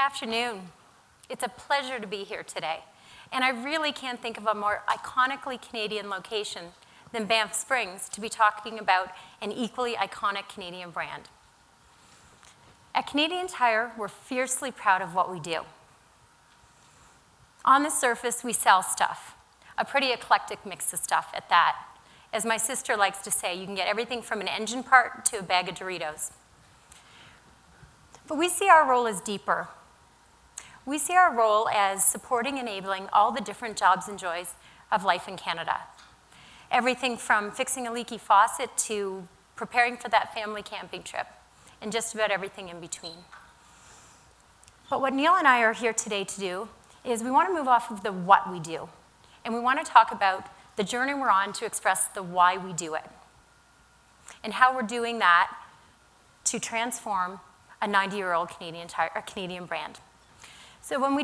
afternoon. It's a pleasure to be here today. And I really can't think of a more iconically Canadian location than Banff Springs to be talking about an equally iconic Canadian brand. At Canadian Tire, we're fiercely proud of what we do. On the surface, we sell stuff, a pretty eclectic mix of stuff at that. As my sister likes to say, you can get everything from an engine part to a bag of Doritos. But we see our role as deeper. We see our role as supporting and enabling all the different jobs and joys of life in Canada. Everything from fixing a leaky faucet to preparing for that family camping trip, and just about everything in between. But what Neil and I are here today to do is we want to move off of the what we do, and we want to talk about the journey we're on to express the why we do it, and how we're doing that to transform a 90-year-old Canadian brand. So when we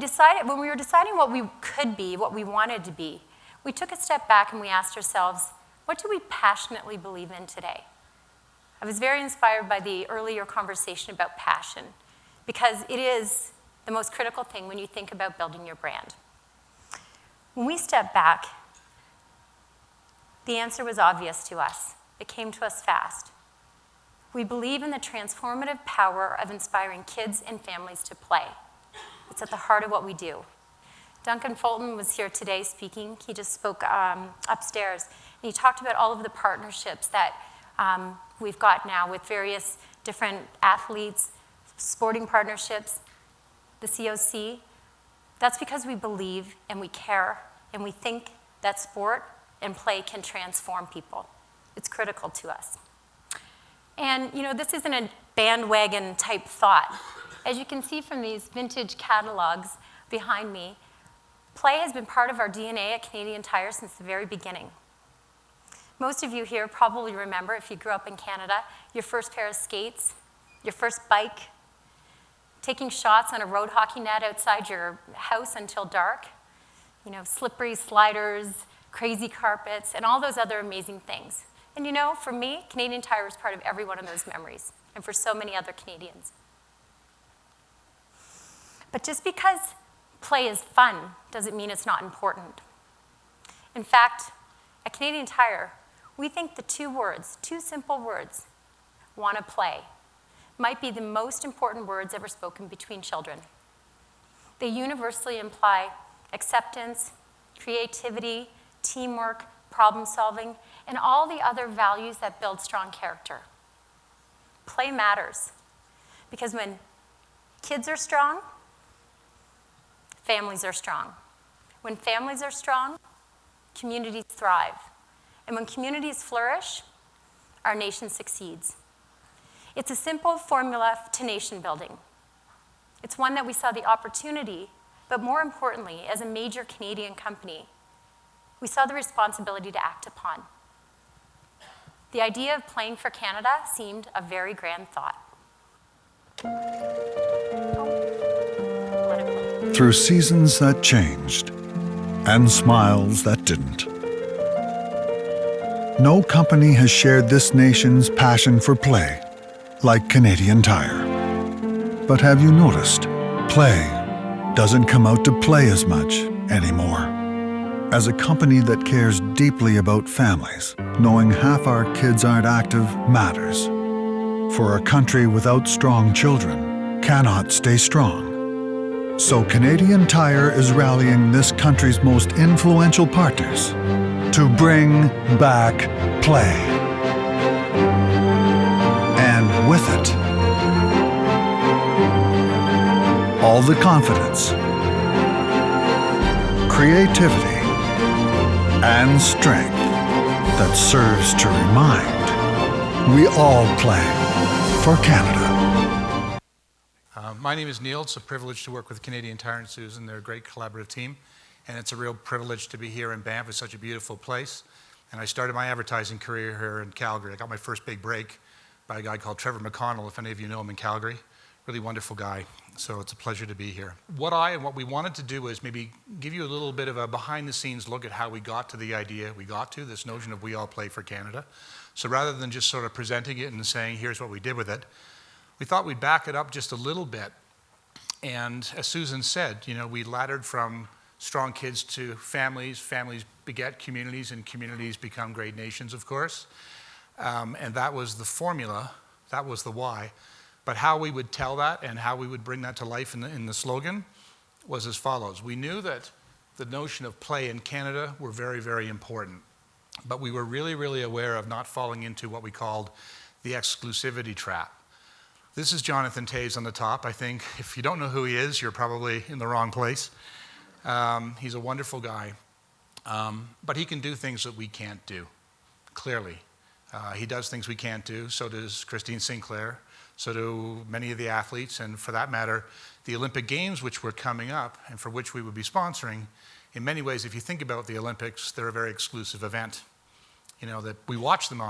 were deciding what we could be, what we wanted to be, we took a step back and we asked ourselves, what do we passionately believe in today? I was very inspired by the earlier conversation about passion, because it is the most critical thing when you think about building your brand. When we stepped back, the answer was obvious to us. It came to us fast. We believe in the transformative power of inspiring kids and families to play. It's at the heart of what we do. Duncan Fulton was here today speaking. He just spoke upstairs, and he talked about all of the partnerships that we've got now with various different athletes, sporting partnerships, the COC. That's because we believe and we care, and we think that sport and play can transform people. It's critical to us. And this isn't a bandwagon type thought. As you can see from these vintage catalogs behind me, play has been part of our DNA at Canadian Tire since the very beginning. Most of you here probably remember, if you grew up in Canada, your first pair of skates, your first bike, taking shots on a road hockey net outside your house until dark, slippery sliders, crazy carpets, and all those other amazing things. And for me, Canadian Tire is part of every one of those memories, and for so many other Canadians. But just because play is fun doesn't mean it's not important. In fact, at Canadian Tire, we think the two simple words, wanna play, might be the most important words ever spoken between children. They universally imply acceptance, creativity, teamwork, problem solving, and all the other values that build strong character. Play matters, because when kids are strong, families are strong. When families are strong, communities thrive. And when communities flourish, our nation succeeds. It's a simple formula to nation building. It's one that we saw the opportunity, but more importantly, as a major Canadian company, we saw the responsibility to act upon. The idea of playing for Canada seemed a very grand thought. Through seasons that changed and smiles that didn't, no company has shared this nation's passion for play like Canadian Tire. But have you noticed, play doesn't come out to play as much anymore. As a company that cares deeply about families, knowing half our kids aren't active matters. For a country without strong children cannot stay strong. So Canadian Tire is rallying this country's most influential partners to bring back play. And with it, all the confidence, creativity, and strength that serves to remind we all play for Canada. My name is Neil. It's a privilege to work with Canadian Tire and Susan. They're a great collaborative team, and it's a real privilege to be here in Banff. It's such a beautiful place. And I started my advertising career here in Calgary. I got my first big break by a guy called Trevor McConnell, if any of you know him in Calgary. Really wonderful guy. So it's a pleasure to be here. What we wanted to do is maybe give you a little bit of a behind-the-scenes look at how we got to the idea we got to, this notion of we all play for Canada. So rather than just sort of presenting it and saying, here's what we did with it, we thought we'd back it up just a little bit And as Susan said, we laddered from strong kids to families. Families beget communities, and communities become great nations, of course. And that was the formula. That was the why. But how we would tell that and how we would bring that to life in the slogan was as follows. We knew that the notion of play in Canada were very, very important. But we were really, really aware of not falling into what we called the exclusivity trap. This is Jonathan Toews on the top. I think if you don't know who he is, you're probably in the wrong place. He's a wonderful guy. But he can do things that we can't do, clearly. He does things we can't do. So does Christine Sinclair. So do many of the athletes. And for that matter, the Olympic Games, which were coming up and for which we would be sponsoring, in many ways, if you think about the Olympics, they're a very exclusive event. That we watch them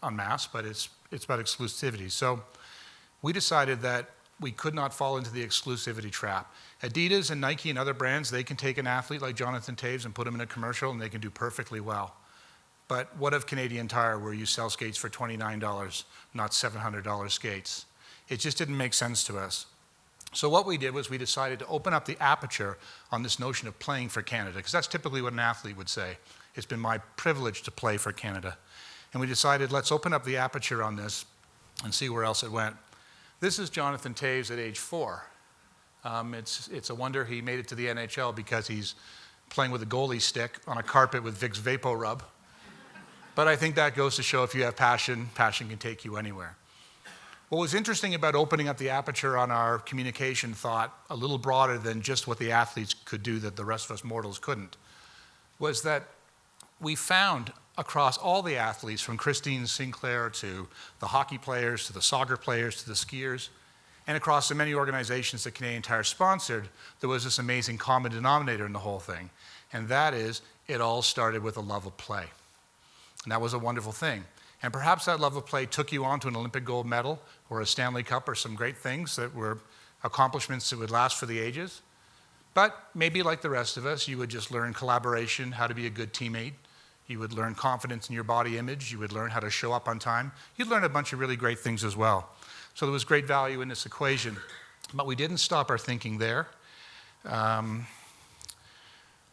en masse, but it's about exclusivity. So we decided that we could not fall into the exclusivity trap. Adidas and Nike and other brands, they can take an athlete like Jonathan Toews and put him in a commercial, and they can do perfectly well. But what of Canadian Tire, where you sell skates for $29, not $700 skates? It just didn't make sense to us. So what we did was we decided to open up the aperture on this notion of playing for Canada, because that's typically what an athlete would say. It's been my privilege to play for Canada. And we decided, let's open up the aperture on this and see where else it went. This is Jonathan Toews at age 4. It's a wonder he made it to the NHL because he's playing with a goalie stick on a carpet with Vicks VapoRub. But I think that goes to show if you have passion, passion can take you anywhere. What was interesting about opening up the aperture on our communication thought, a little broader than just what the athletes could do that the rest of us mortals couldn't, was that we found across all the athletes, from Christine Sinclair to the hockey players, to the soccer players, to the skiers, and across the many organizations that Canadian Tire sponsored, there was this amazing common denominator in the whole thing. And that is, it all started with a love of play. And that was a wonderful thing. And perhaps that love of play took you on to an Olympic gold medal or a Stanley Cup or some great things that were accomplishments that would last for the ages. But maybe like the rest of us, you would just learn collaboration, how to be a good teammate. You would learn confidence in your body image. You would learn how to show up on time. You'd learn a bunch of really great things as well. So there was great value in this equation. But we didn't stop our thinking there.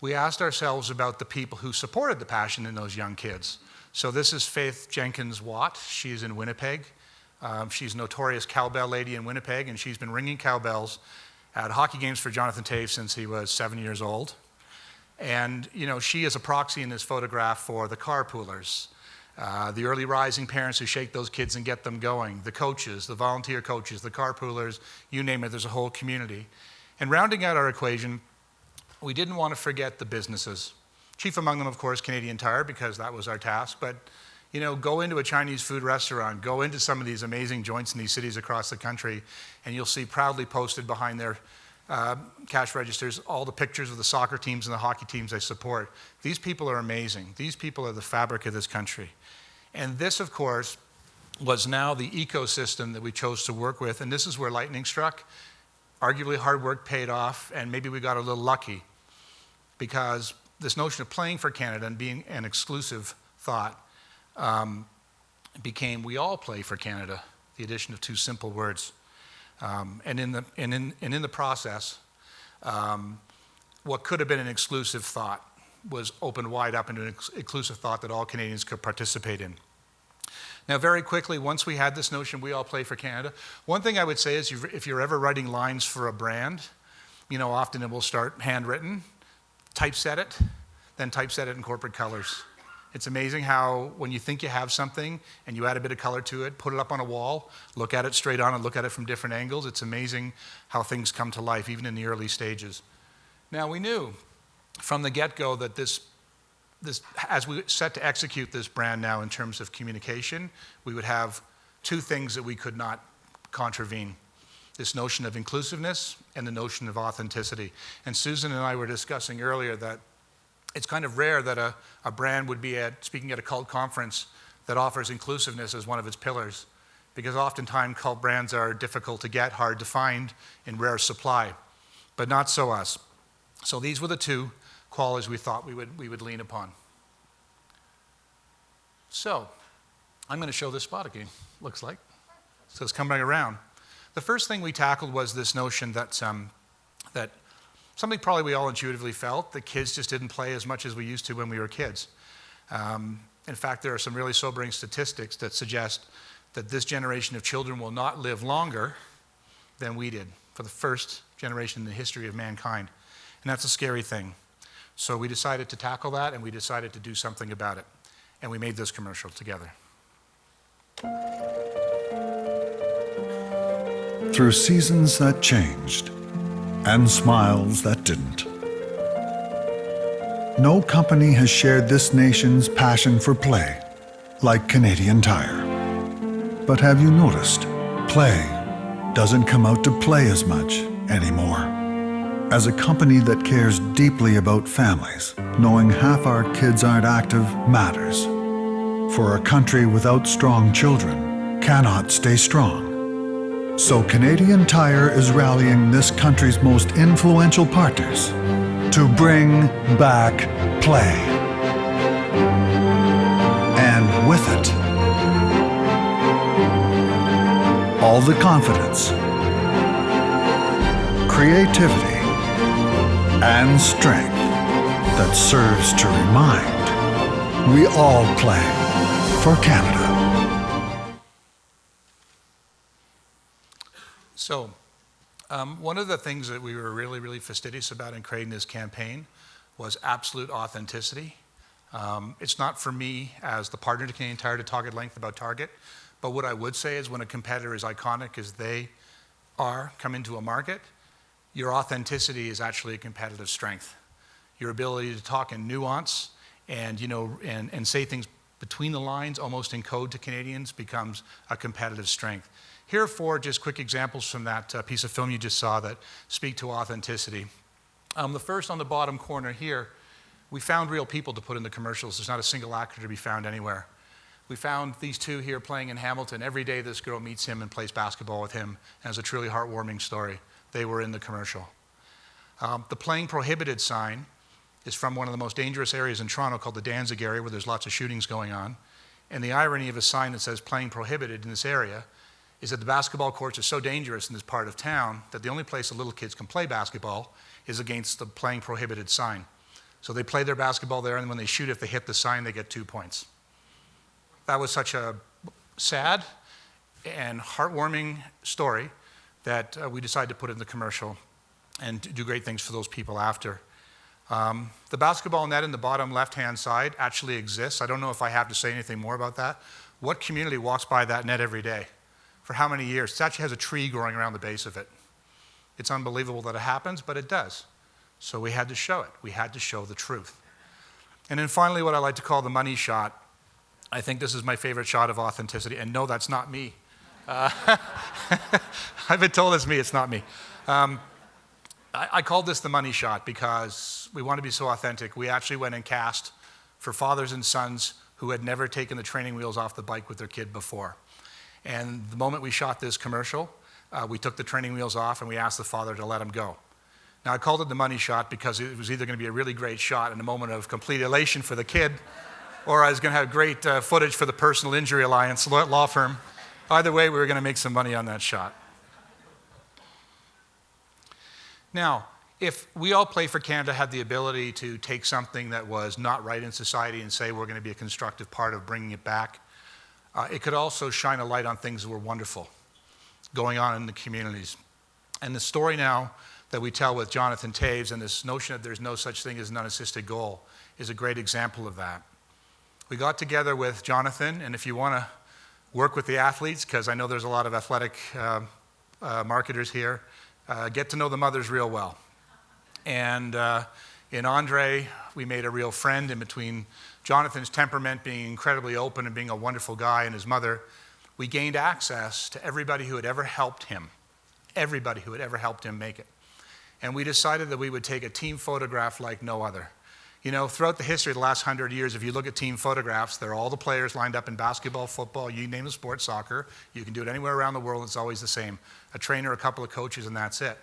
We asked ourselves about the people who supported the passion in those young kids. So this is Faith Jenkins-Watt. She's in Winnipeg. She's a notorious cowbell lady in Winnipeg, and she's been ringing cowbells at hockey games for Jonathan Toews since he was 7 years old. And, she is a proxy in this photograph for the carpoolers, the early rising parents who shake those kids and get them going, the coaches, the volunteer coaches, the carpoolers, you name it, there's a whole community. And rounding out our equation, we didn't want to forget the businesses. Chief among them, of course, Canadian Tire, because that was our task. But, go into a Chinese food restaurant, go into some of these amazing joints in these cities across the country, and you'll see proudly posted behind their cash registers all the pictures of the soccer teams and the hockey teams they support. These people are amazing. These people are the fabric of this country. And this, of course, was now the ecosystem that we chose to work with. And this is where lightning struck. Arguably hard work paid off, and maybe we got a little lucky, because this notion of playing for Canada and being an exclusive thought became we all play for Canada, the addition of two simple words. And in the process, what could have been an exclusive thought was opened wide up into an inclusive thought that all Canadians could participate in. Now, very quickly, once we had this notion, we all play for Canada, one thing I would say is if you're ever writing lines for a brand, often it will start handwritten, typeset it, then typeset it in corporate colors. It's amazing how when you think you have something and you add a bit of color to it, put it up on a wall, look at it straight on and look at it from different angles, it's amazing how things come to life, even in the early stages. Now, we knew from the get-go that this, as we set to execute this brand now in terms of communication, we would have two things that we could not contravene. This notion of inclusiveness and the notion of authenticity. And Susan and I were discussing earlier that it's kind of rare that a brand would be speaking at a cult conference that offers inclusiveness as one of its pillars, because oftentimes cult brands are difficult to get, hard to find, in rare supply, but not so us. So these were the two qualities we thought we would lean upon. So I'm going to show this spot again, looks like. So it's coming around. The first thing we tackled was this notion that something probably we all intuitively felt, that kids just didn't play as much as we used to when we were kids. In fact, there are some really sobering statistics that suggest that this generation of children will not live longer than we did, for the first generation in the history of mankind. And that's a scary thing. So we decided to tackle that, and we decided to do something about it. And we made this commercial together. Through seasons that changed and smiles that didn't, no company has shared this nation's passion for play like Canadian Tire. But have you noticed, play doesn't come out to play as much anymore. As a company that cares deeply about families, knowing half our kids aren't active matters. For a country without strong children cannot stay strong. So Canadian Tire is rallying this country's most influential partners to bring back play. And with it, all the confidence, creativity, and strength that serves to remind we all play for Canada. So, one of the things that we were really, really fastidious about in creating this campaign was absolute authenticity. It's not for me as the partner to Canadian Tire to talk at length about Target, but what I would say is when a competitor as iconic as they are come into a market, your authenticity is actually a competitive strength. Your ability to talk in nuance and, and say things between the lines, almost in code to Canadians, becomes a competitive strength. Here are 4 just quick examples from that piece of film you just saw that speak to authenticity. The first on the bottom corner here, we found real people to put in the commercials. There's not a single actor to be found anywhere. We found these 2 here playing in Hamilton. Every day this girl meets him and plays basketball with him, and it's a truly heartwarming story. They were in the commercial. The playing prohibited sign is from one of the most dangerous areas in Toronto called the Danzig area, where there's lots of shootings going on. And the irony of a sign that says playing prohibited in this area is that the basketball courts are so dangerous in this part of town that the only place the little kids can play basketball is against the playing prohibited sign. So they play their basketball there, and when they shoot, if they hit the sign, they get 2 points. That was such a sad and heartwarming story that we decided to put in the commercial and do great things for those people after. The basketball net in the bottom left-hand side actually exists. I don't know if I have to say anything more about that. What community walks by that net every day? For how many years? It actually has a tree growing around the base of it. It's unbelievable that it happens, but it does. So we had to show it. We had to show the truth. And then finally, what I like to call the money shot. I think this is my favorite shot of authenticity. And no, that's not me. I've been told it's me, it's not me. I called this the money shot because we want to be so authentic. We actually went and cast for fathers and sons who had never taken the training wheels off the bike with their kid before. And the moment we shot this commercial, we took the training wheels off and we asked the father to let him go. Now I called it the money shot because it was either going to be a really great shot and a moment of complete elation for the kid, or I was going to have great footage for the Personal Injury Alliance law firm. Either way, we were going to make some money on that shot. Now, if we all play for Canada had the ability to take something that was not right in society and say we're going to be a constructive part of bringing it back, it could also shine a light on things that were wonderful going on in the communities. And the story now that we tell with Jonathan Taves and this notion that there's no such thing as an unassisted goal is a great example of that. We got together with Jonathan, and if you want to work with the athletes, because I know there's a lot of athletic marketers here, get to know the mothers real well. And in Andre, we made a real friend in between Jonathan's temperament being incredibly open and being a wonderful guy and his mother. We gained access to everybody who had ever helped him make it. And we decided that we would take a team photograph like no other. You know, throughout the history of the last 100 years, if you look at team photographs, they're all the players lined up in basketball, football, you name the sport, soccer. You can do it anywhere around the world, it's always the same. A trainer, a couple of coaches, and that's it.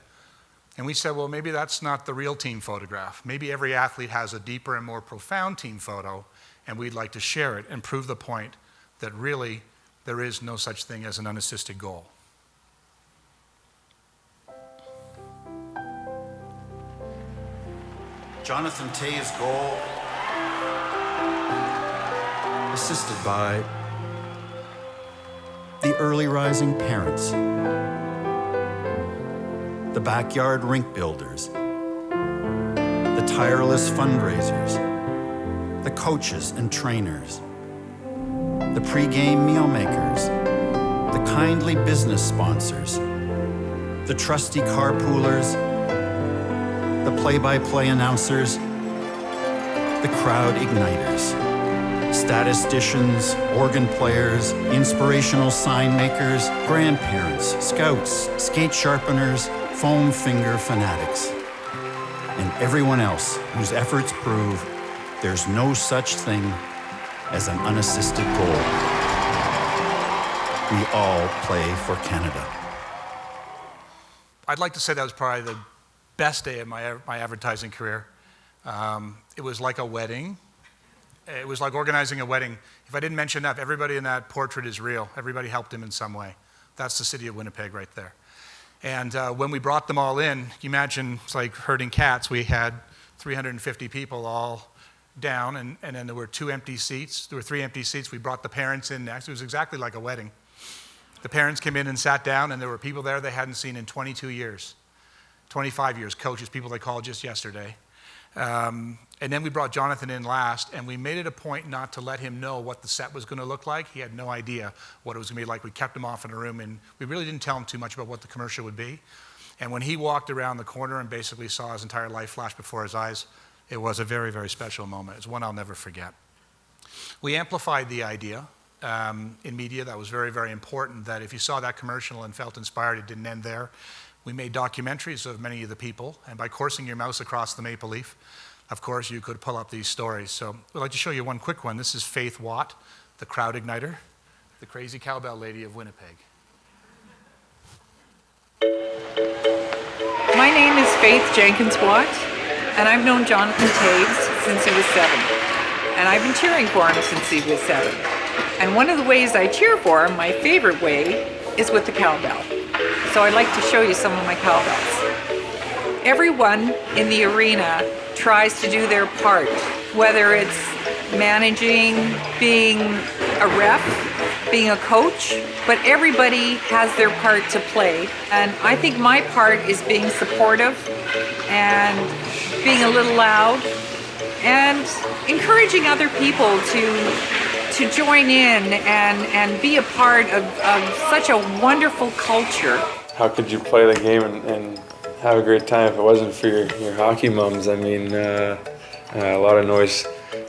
And we said, well, maybe that's not the real team photograph. Maybe every athlete has a deeper and more profound team photo, and we'd like to share it and prove the point that really there is no such thing as an unassisted goal. Jonathan Tay's goal, assisted by the early rising parents, the backyard rink builders, the tireless fundraisers, the coaches and trainers, the pre-game meal makers, the kindly business sponsors, the trusty carpoolers, the play-by-play announcers, the crowd igniters, statisticians, organ players, inspirational sign makers, grandparents, scouts, skate sharpeners, foam finger fanatics, and everyone else whose efforts prove there's no such thing as an unassisted goal. We all play for Canada. I'd like to say that was probably the best day of my advertising career. It was like a wedding. It was like organizing a wedding. If I didn't mention enough, everybody in that portrait is real. Everybody helped him in some way. That's the city of Winnipeg right there. And when we brought them all in, you imagine it's like herding cats. We had 350 people all down, and then there were 2 empty seats. There were 3 empty seats. We brought the parents in next. It was exactly like a wedding. The parents came in and sat down, and there were people there they hadn't seen in 22 years, 25 years, coaches, people they called just yesterday. And then we brought Jonathan in last, and we made it a point not to let him know what the set was going to look like. He had no idea what it was going to be like. We kept him off in a room, and we really didn't tell him too much about what the commercial would be. And when he walked around the corner and basically saw his entire life flash before his eyes, it was a very, very special moment. It's one I'll never forget. We amplified the idea in media. That was very, very important, that if you saw that commercial and felt inspired, it didn't end there. We made documentaries of many of the people, and by coursing your mouse across the maple leaf, of course, you could pull up these stories. So I'd like to show you one quick one. This is Faith Watt, the crowd igniter, the crazy cowbell lady of Winnipeg. My name is Faith Jenkins Watt, and I've known Jonathan Taves since he was 7. And I've been cheering for him since he was 7. And one of the ways I cheer for him, my favorite way, is with the cowbell. So I'd like to show you some of my cowbells. Everyone in the arena tries to do their part, whether it's managing, being a ref, being a coach, but everybody has their part to play. And I think my part is being supportive and being a little loud and encouraging other people to join in and be a part of such a wonderful culture. How could you play the game and have a great time if it wasn't for your hockey mums? I mean, a lot of noise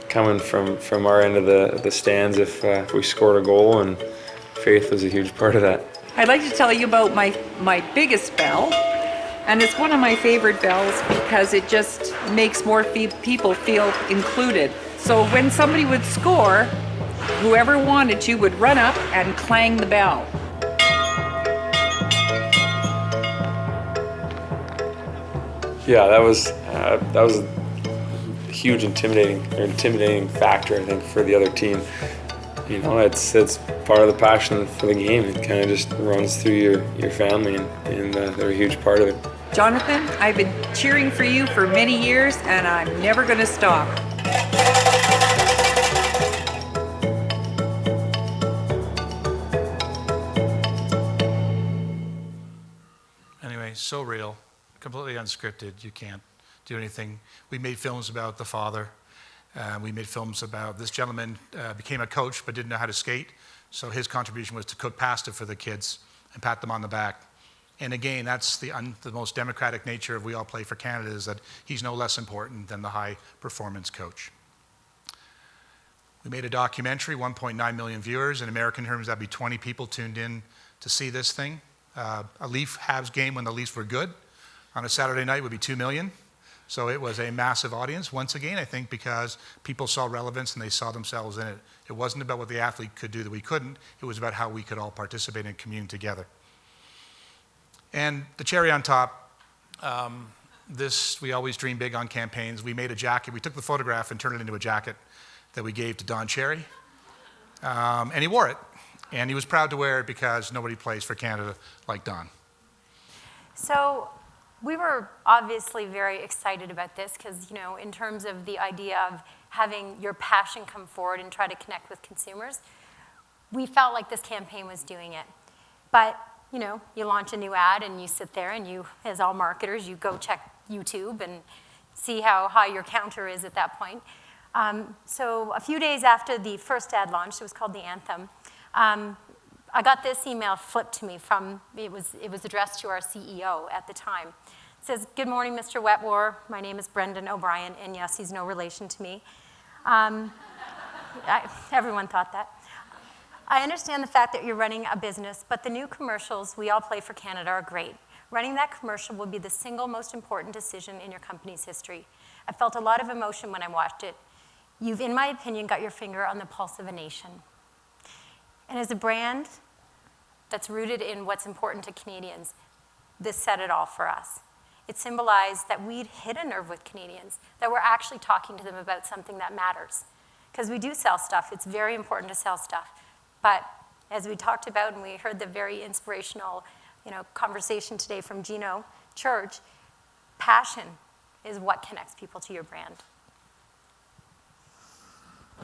coming from our end of the stands if we scored a goal, and Faith was a huge part of that. I'd like to tell you about my biggest bell, and it's one of my favorite bells because it just makes more people feel included. So when somebody would score, whoever wanted to would run up and clang the bell. Yeah, that was a huge intimidating factor, I think, for the other team. You know, it's part of the passion for the game. It kind of just runs through your family, and they're a huge part of it. Jonathan, I've been cheering for you for many years, and I'm never going to stop. Anyway, so real, completely unscripted. You can't do anything. We made films about the father. We made films about this gentleman became a coach but didn't know how to skate. So his contribution was to cook pasta for the kids and pat them on the back. And again, that's the most democratic nature of We All Play for Canada, is that he's no less important than the high performance coach. We made a documentary, 1.9 million viewers. In American terms, that'd be 20 people tuned in to see this thing. A Leaf Habs game when the Leafs were good on a Saturday night would be 2 million. So it was a massive audience, once again, I think, because people saw relevance and they saw themselves in it. It wasn't about what the athlete could do that we couldn't. It was about how we could all participate and commune together. And the cherry on top, we always dream big on campaigns. We made a jacket. We took the photograph and turned it into a jacket that we gave to Don Cherry. And he wore it. And he was proud to wear it because nobody plays for Canada like Don. So We were obviously very excited about this because, in terms of the idea of having your passion come forward and try to connect with consumers, we felt like this campaign was doing it. But, you launch a new ad and you sit there and you, as all marketers, you go check YouTube and see how high your counter is at that point. So a few days after the first ad launched, it was called The Anthem, I got this email flipped to me it was addressed to our CEO at the time. It says, "Good morning, Mr. Wetmore. My name is Brendan O'Brien," and yes, he's no relation to me. Everyone thought that. "I understand the fact that you're running a business, but the new commercials We All Play for Canada are great. Running that commercial will be the single most important decision in your company's history. I felt a lot of emotion when I watched it. You've, in my opinion, got your finger on the pulse of a nation. And as a brand that's rooted in what's important to Canadians, this said it all for us. It symbolized that we'd hit a nerve with Canadians, that we're actually talking to them about something that matters. Because we do sell stuff. It's very important to sell stuff. But as we talked about and we heard the very inspirational conversation today from Gino Church, passion is what connects people to your brand."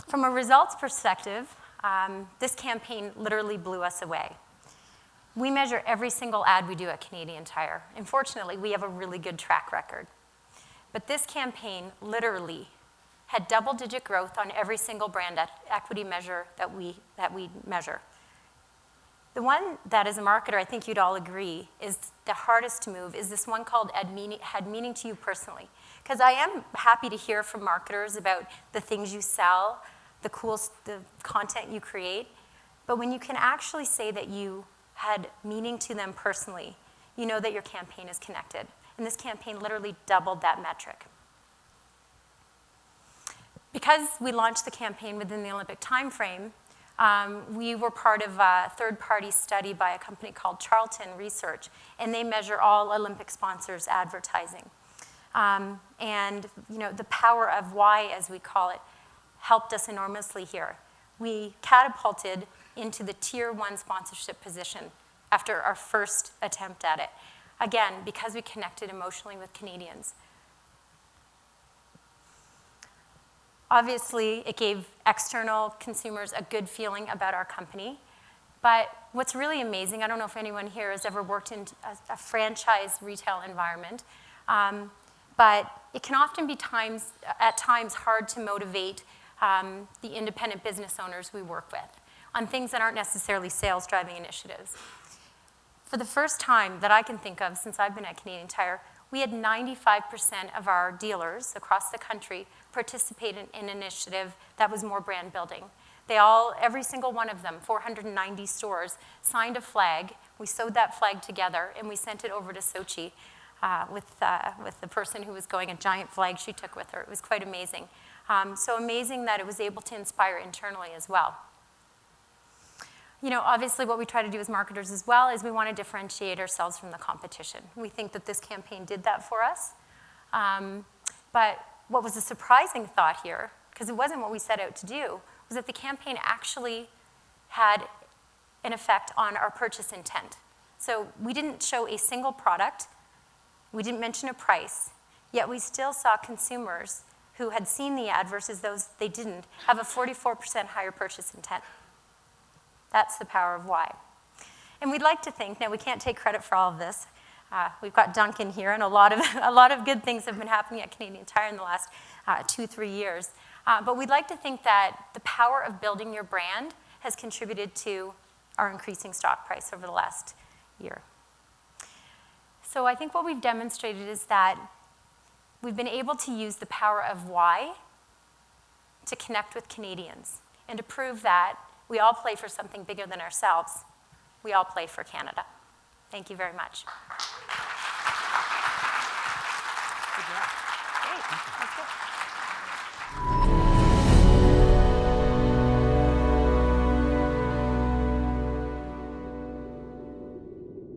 From a results perspective, this campaign literally blew us away. We measure every single ad we do at Canadian Tire. Unfortunately, we have a really good track record. But this campaign literally had double-digit growth on every single brand equity measure that we measure. The one that, as a marketer, I think you'd all agree is the hardest to move is this one called had meaning to you personally. Because I am happy to hear from marketers about the things you sell, the content you create, but when you can actually say that you had meaning to them personally, you know that your campaign is connected. And this campaign literally doubled that metric. Because we launched the campaign within the Olympic timeframe, we were part of a third-party study by a company called Charlton Research, and they measure all Olympic sponsors' advertising. And the power of why, as we call it, helped us enormously here. We catapulted into the Tier 1 sponsorship position after our first attempt at it. Again, because we connected emotionally with Canadians. Obviously, it gave external consumers a good feeling about our company. But what's really amazing, I don't know if anyone here has ever worked in a franchise retail environment, but it can often be at times hard to motivate the independent business owners we work with on things that aren't necessarily sales-driving initiatives. For the first time that I can think of since I've been at Canadian Tire, we had 95% of our dealers across the country participate in an initiative that was more brand building. Every single one of them, 490 stores, signed a flag. We sewed that flag together, and we sent it over to Sochi with the person who was going, a giant flag she took with her. It was quite amazing. So amazing that it was able to inspire internally as well. Obviously what we try to do as marketers as well is we want to differentiate ourselves from the competition. We think that this campaign did that for us. But what was a surprising thought here, because it wasn't what we set out to do, was that the campaign actually had an effect on our purchase intent. So we didn't show a single product, we didn't mention a price, yet we still saw consumers who had seen the ad versus those they didn't have a 44% higher purchase intent. That's the power of why. And we'd like to think, now we can't take credit for all of this, we've got Duncan here, and a lot of good things have been happening at Canadian Tire in the last 2-3 years. But we'd like to think that the power of building your brand has contributed to our increasing stock price over the last year. So I think what we've demonstrated is that we've been able to use the power of why to connect with Canadians and to prove that we all play for something bigger than ourselves. We all play for Canada. Thank you very much. Good job. Great. That's good.